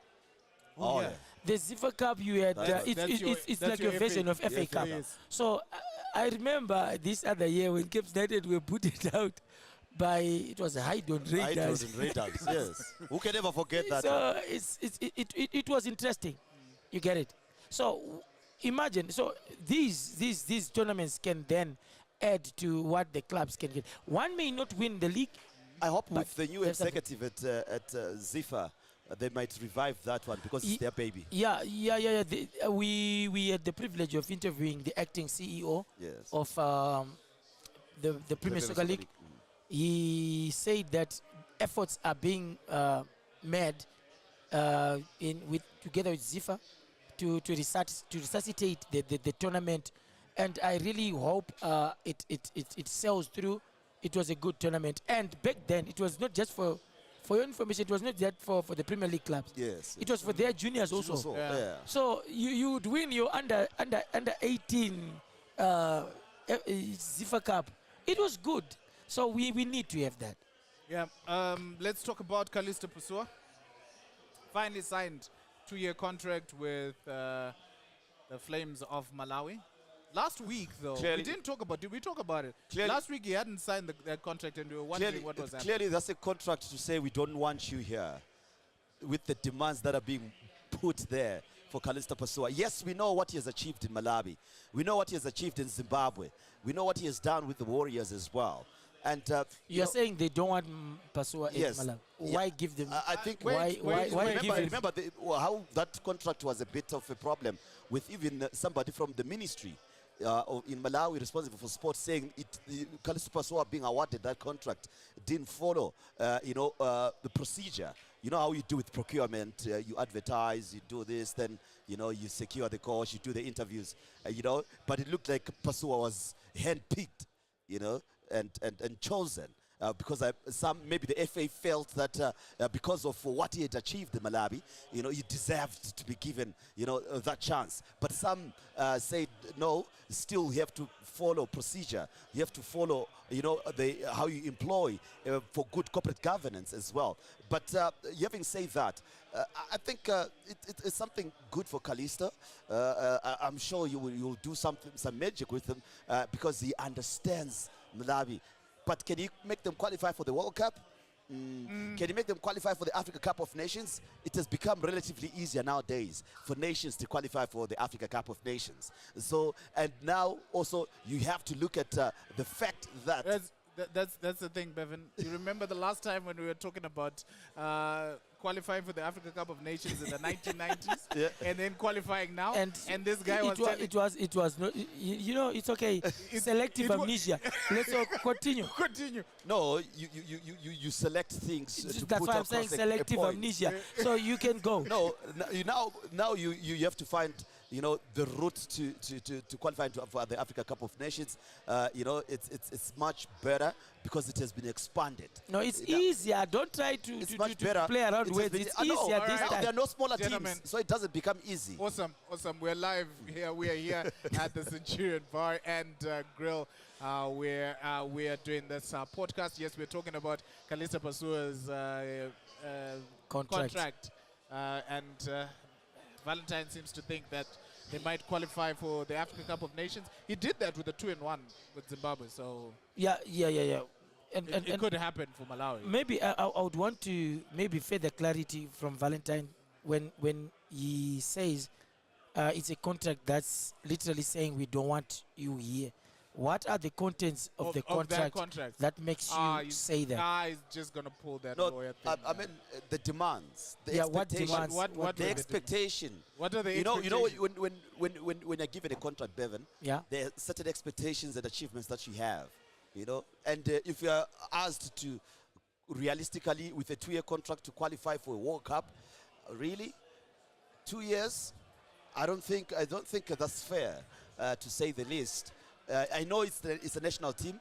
S2: Oh, yeah.
S3: The Ziffa Cup, you had it's like your version of FA Cup.
S4: Yes.
S3: So I remember this other year when Cape United were put it out by, it was Haydon Raiders.
S2: Yes. Who can ever forget that?
S3: So it was interesting. You get it. So imagine, so these tournaments can then add to what the clubs can get. One may not win the league.
S2: I hope
S3: but
S2: with the new executive at Ziffa, they might revive that one because it's their baby.
S3: Yeah. We had the privilege of interviewing the acting CEO of the Premier Soccer League. He said that efforts are being made together with Ziffa to resuscitate the tournament, and I really hope it sells through. It was a good tournament, and back then it was not just for your information. It was not just for the Premier League clubs.
S2: Yes.
S3: It was for their juniors also.
S2: Yeah.
S3: So you would win your under 18 Ziffa Cup. It was good. So we need to have that.
S4: Yeah. Let's talk about Calista Pusua. Finally signed 2-year contract with the Flames of Malawi. Last week, though, we didn't talk about it. Did we talk about it?
S2: Clearly,
S4: last week he hadn't signed that contract, and we were wondering what was happening.
S2: Clearly, that's a contract to say we don't want you here, with the demands that are being put there for Calista Pusua. Yes, we know what he has achieved in Malawi. We know what he has achieved in Zimbabwe. We know what he has done with the Warriors as well. And
S3: you're saying they don't want Pusua in Malawi. Why give them?
S2: I think
S3: why
S2: remember how that contract was a bit of a problem with even somebody from the ministry in Malawi responsible for sports saying Calista Pusua being awarded that contract didn't follow the procedure. You know how you do with procurement, you advertise, you do this, then you secure the coach, you do the interviews, but it looked like Pusua was handpicked, and chosen. Because maybe the FA felt that because of what he had achieved in Malawi, he deserved to be given, that chance. But some said no. Still, you have to follow procedure. You have to follow, how you employ for good corporate governance as well. But having said that, I think it's something good for Calista. I'm sure you'll do some magic with him because he understands Malawi. But can you make them qualify for the World Cup? Can you make them qualify for the Africa Cup of Nations? It has become relatively easier nowadays for nations to qualify for the Africa Cup of Nations. So, and now also you have to look at the fact that...
S4: That's the thing, Bevan. You remember the last time when we were talking about qualifying for the Africa Cup of Nations in the 1990s, and then qualifying now, and this guy
S3: it was not. It's okay. Selective amnesia. Let's continue.
S4: Continue.
S2: No, you select things. To
S3: That's
S2: put
S3: why I'm saying selective amnesia. So you can go.
S2: No, now you have to find you know, the route to qualify for the Africa Cup of Nations, you know, it's much better because it has been expanded.
S3: No, it's
S2: You know,
S3: easier. Don't try to,
S2: it's
S3: to,
S2: much
S3: to
S2: better.
S3: play around
S2: It has
S3: with
S2: been-
S3: It's
S2: I know.
S3: easier
S4: All
S3: this
S4: right.
S3: time.
S2: There are no smaller
S4: Gentlemen.
S2: teams, so it doesn't become easy.
S4: Awesome, awesome. We're live here. We are here at the Centurion Bar and Grill. We are doing this podcast. Yes, we're talking about Kalisa Pasua's contract. And Valentine seems to think that they might qualify for the African Cup of Nations. He did that with a 2-1 with Zimbabwe, so
S3: Yeah. And,
S4: it could happen for Malawi.
S3: maybe I would want to maybe further clarity from Valentine when he says it's a contract that's literally saying we don't want you here. What are the contents of the
S4: that
S3: contract
S4: contract.
S3: that makes you say that?
S4: He's just going to pull that
S2: No,
S4: lawyer thing.
S2: I mean the demands, the
S3: Yeah, what
S2: expectation,
S3: demands?
S4: What
S2: the
S4: were the
S2: expectation.
S4: What are the
S2: You know,
S4: expectations?
S2: when you're given a contract, Bevan,
S3: Yeah.
S2: there are certain expectations and achievements that you have, you know. And if you are asked to realistically with a 2-year contract to qualify for a World Cup, really, 2 years, I don't think that's fair, to say the least. I know it's a national team,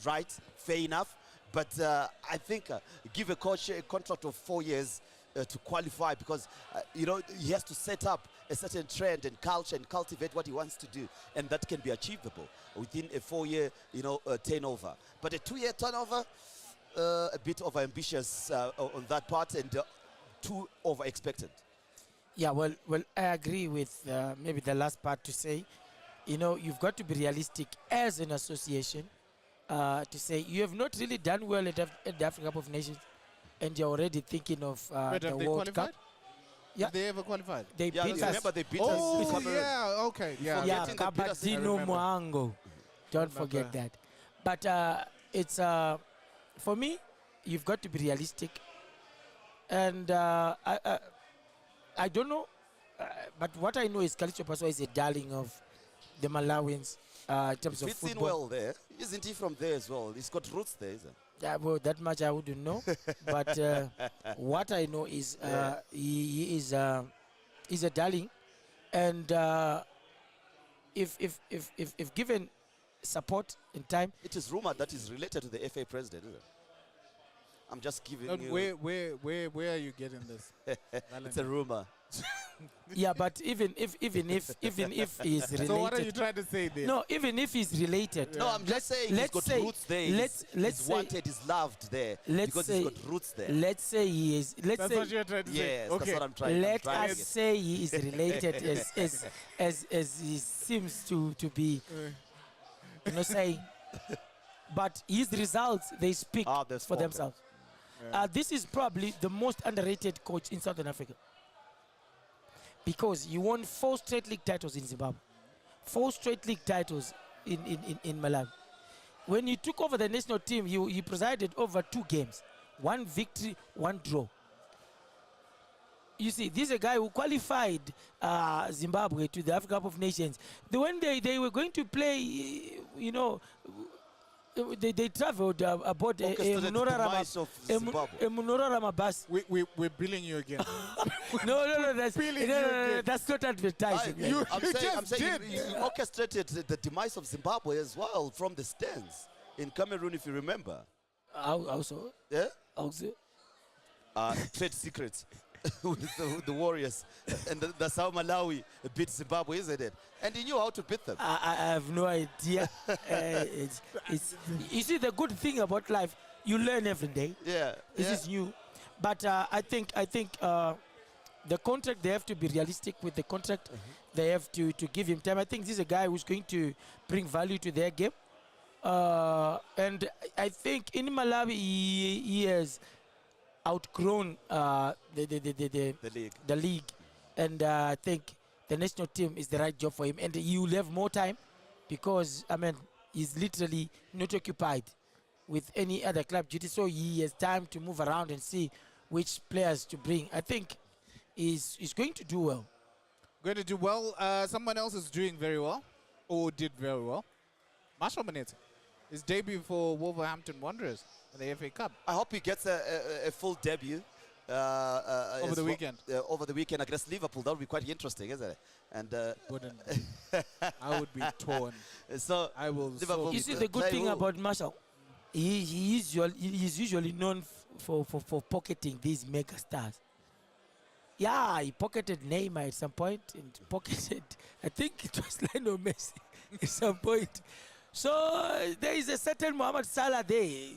S2: right, fair enough. But I think give a coach a contract of 4 years to qualify, because you know, he has to set up a certain trend and culture and cultivate what he wants to do, and that can be achievable within a 4-year, you know, turnover. But a 2-year turnover, a bit over ambitious on that part, and too over expected.
S3: Yeah, well, I agree with maybe the last part to say, you know, you've got to be realistic as an association to say you have not really done well at the African Cup of Nations, and you're already thinking of
S4: But
S3: the
S4: have they
S3: World
S4: qualified?
S3: Cup. Yeah.
S4: Have they ever qualified?
S3: They
S2: Yeah,
S3: beat us.
S2: remember they beat
S4: Oh,
S2: us in Cameroon.
S4: yeah, okay, yeah.
S3: Yeah,
S2: Forgetting the biggest thing I
S3: Kabadino
S4: remember.
S3: Mwango. Don't forget
S4: Remember.
S3: that. But it's for me, you've got to be realistic, and I don't know, but what I know is Kalicho Paswa is a darling of the Malawians in terms of
S2: Fits in
S3: football.
S2: well there. Isn't he from there as well? He's got roots there, isn't he?
S3: Yeah, well, that much I wouldn't know. But what I know is he is a darling, and if given support in time,
S2: It is rumored that he's related to the FA president, isn't it? I'm just giving
S4: And
S2: you...
S4: where are you getting this?
S2: It's a rumor.
S3: yeah. But even if he's related,
S4: So what are you trying to say there?
S3: no, even if he's related,
S2: No, I'm just saying he's
S3: let's
S2: got
S3: say-
S2: roots there.
S3: let's
S2: He's
S3: say-
S2: wanted, he's loved there
S3: let's
S2: because
S3: say-
S2: he's got roots there.
S3: let's say he is. Let's
S4: That's
S3: say
S4: what you're trying to say.
S2: Yes,
S4: Okay.
S2: that's what I'm trying
S3: let
S2: to
S3: us say he is related as he seems to be, you know, saying. But his results, they speak
S2: Ah, they've
S3: for
S2: spoken.
S3: themselves. This is probably the most underrated coach in Southern Africa, because you won 4 straight league titles in Zimbabwe, 4 straight league titles in Malawi. When he took over the national team, he presided over 2 games, 1 victory, 1 draw. You see, this is a guy who qualified Zimbabwe to the Africa Cup of Nations. When they were going to play, you know, they traveled aboard a
S2: Orchestrated the
S3: Munora
S2: demise of Zimbabwe.
S3: Ramabas.
S4: We're billing you again.
S3: No, that's
S4: Really,
S3: no, that's not advertising.
S2: I'm
S4: just
S2: saying
S4: did.
S2: you orchestrated the demise of Zimbabwe as well from the stands in Cameroon, if you remember.
S3: Also,
S2: Yeah?
S3: also.
S2: Trade secrets with the Warriors. And that's how Malawi beat Zimbabwe, isn't it? And he knew how to beat them.
S3: I have no idea. It's you see, the good thing about life, you learn every day.
S2: Yeah.
S3: This
S2: yeah.
S3: is new, but I think the contract, they have to be realistic with the contract. They have to give him time. I think this is a guy who's going to bring value to their game, and I think in Malawi he has outgrown the league, and I think the national team is the right job for him, and he will have more time because I mean he's literally not occupied with any other club duty, so he has time to move around and see which players to bring. I think he's going to do well.
S4: Going to do well. Someone else is doing very well, or did very well. Marshall Manette, his debut for Wolverhampton Wanderers in the FA Cup.
S2: I hope he gets a full debut.
S4: Over the weekend.
S2: Over the weekend against Liverpool. That would be quite interesting, isn't it? And
S4: Wouldn't be. I would be torn.
S2: so
S4: I will.
S2: Liverpool-
S3: You see, the good thing about Marshall, he's usually known for pocketing these mega stars. Yeah, he pocketed Neymar at some point and pocketed, I think it was Lionel Messi at some point. So there is a certain Mohamed Salah there.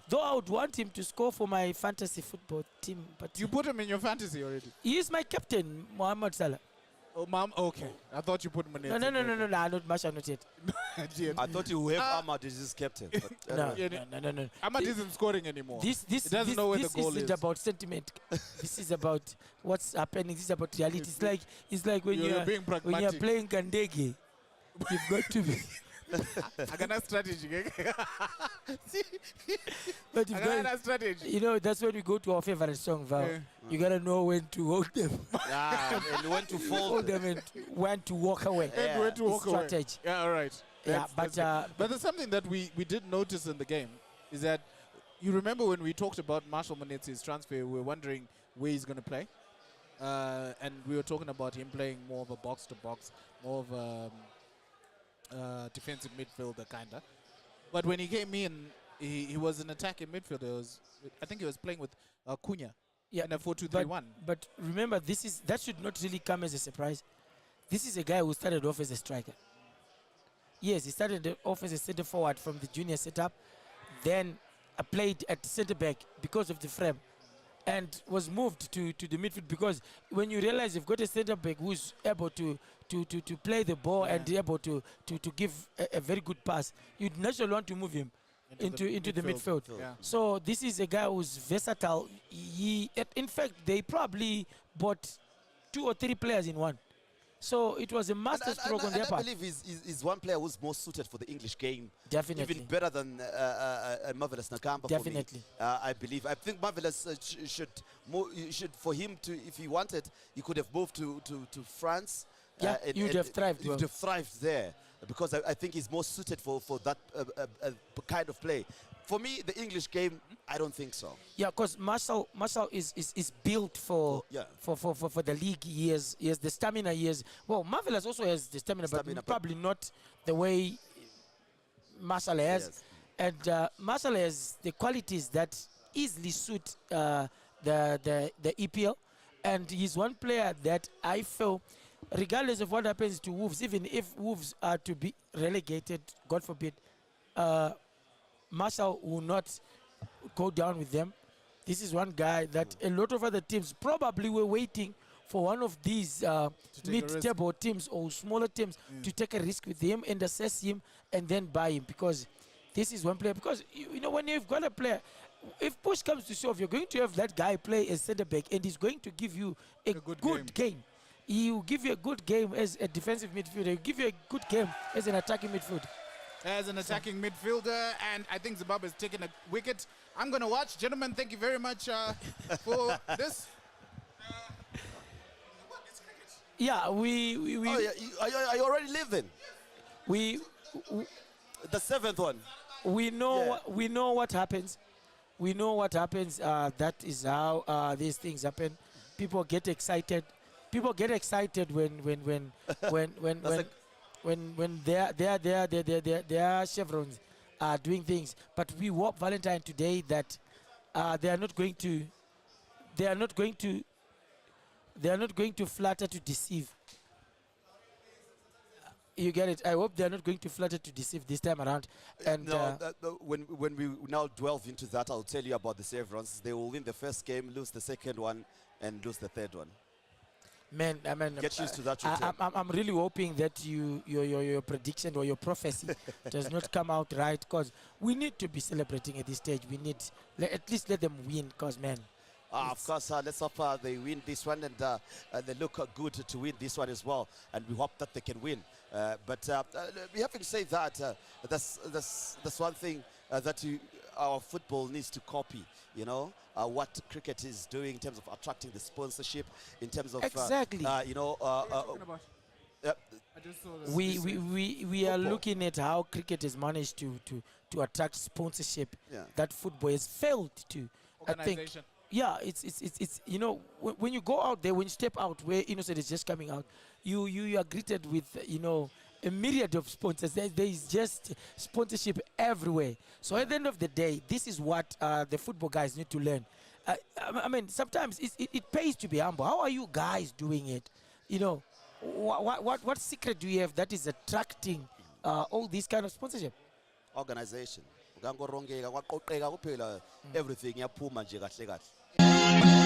S3: Though I would want him to score for my fantasy football team, but
S4: You put him in your fantasy already.
S3: he is my captain, Mohamed Salah.
S4: Oh, mom. Okay. I thought you put him in.
S3: No, not Marshall, not yet.
S2: I thought you would have Ahmad as his captain. But,
S3: No.
S4: Ahmad isn't scoring anymore.
S3: This
S4: It doesn't know where the goal
S3: isn't
S4: is.
S3: about sentiment. This is about what's happening. This is about reality. It's like when
S4: You're being
S3: when you're
S4: pragmatic.
S3: playing Kandege, you've got to be.
S4: I got a strategy.
S3: But
S4: I
S3: you've
S4: got
S3: got,
S4: a strategy.
S3: you know, that's when we go to our favorite song, Val.
S4: Yeah.
S3: You gotta know when to hold them,
S2: and when to
S3: hold
S2: fold.
S3: them, and when to walk away.
S4: And where to
S3: It's
S4: walk away.
S3: strategy.
S4: Yeah, all right.
S3: Yeah,
S4: That's good. But there's something that we did notice in the game is that you remember when we talked about Marshall Manetsi's transfer, we were wondering where he's going to play. And we were talking about him playing more of a box-to-box, more of a defensive midfielder kind of. But when he came in, he was an attacking midfielder. I think he was playing with Cunha in a 4-2-3-1.
S3: But remember, that should not really come as a surprise. This is a guy who started off as a striker. Yes, he started off as a centre forward from the junior setup, then played at centre back because of the frame, and was moved to the midfield because when you realize you've got a centre back who's able to play the ball and able to give a very good pass, you'd naturally want to move him into the midfield.
S4: Yeah.
S3: So this is a guy who's versatile. In fact, they probably bought 2 or 3 players in one. So it was a masterstroke on their
S2: I
S3: part.
S2: believe he's one player who's more suited for the English game.
S3: Definitely.
S2: Even better than Marvelous Nakamba.
S3: Definitely.
S2: For me. I believe. I think Marvelous should for him to, if he wanted, he could have moved to France.
S3: Yeah, he would have thrived
S2: He would have thrived there because I think he's more suited for that kind of play. For me, the English game, I don't think so.
S3: Yeah, because Marshall is built for the league. He has the stamina. Well, Marvelous also has the stamina, but probably not the way Marshall has.
S2: Yes.
S3: And Marshall has the qualities that easily suit the EPL. And he's one player that I feel, regardless of what happens to Wolves, even if Wolves are to be relegated, God forbid, Marshall will not go down with them. This is one guy that a lot of other teams probably were waiting for one of these mid-table teams or smaller teams to take a risk with him and assess him and then buy him, because this is one player. Because, you know, when you've got a player, if push comes to shove, you're going to have that guy play as centre back and he's going to give you a good game. He will give you a good game as a defensive midfielder. He will give you a good game as an attacking midfielder.
S4: As an attacking midfielder, and I think Zimbabwe is taking a wicket. I'm going to watch. Gentlemen, thank you very much for this.
S3: Yeah,
S2: Are you already leaving? The 7th one.
S3: We know what happens. We know what happens. That is how these things happen. People get excited. People get excited when their chevrons are doing things. But we hope Valentine today that they are not going to flatter to deceive. You get it? I hope they are not going to flatter to deceive this time around. And
S2: when we now delve into that, I'll tell you about the chevrons. They will win the first game, lose the second one, and lose the third one.
S3: Man, I mean,
S2: get used to that.
S3: I'm really hoping that your prediction or your prophecy does not come out right, because we need to be celebrating at this stage. We need at least let them win, because man.
S2: Of course, let's hope they win this one, and they look good to win this one as well, and we hope that they can win. But we have to say that that's one thing that our football needs to copy. You know, what cricket is doing in terms of attracting the sponsorship, in terms of
S3: exactly. We are looking at how cricket has managed to attract sponsorship that football has failed to. I think yeah, it's you know, when you go out there, when you step out where Innocent is just coming out, you are greeted with, you know, a myriad of sponsors. There is just sponsorship everywhere. So at the end of the day, this is what the football guys need to learn. I mean, sometimes it pays to be humble. How are you guys doing it? You know, what secret do you have that is attracting all these kind of sponsorship?
S2: Organization. Ukangorongeka kwaqoqeka kuphela everything yaphuma nje kahle kahle.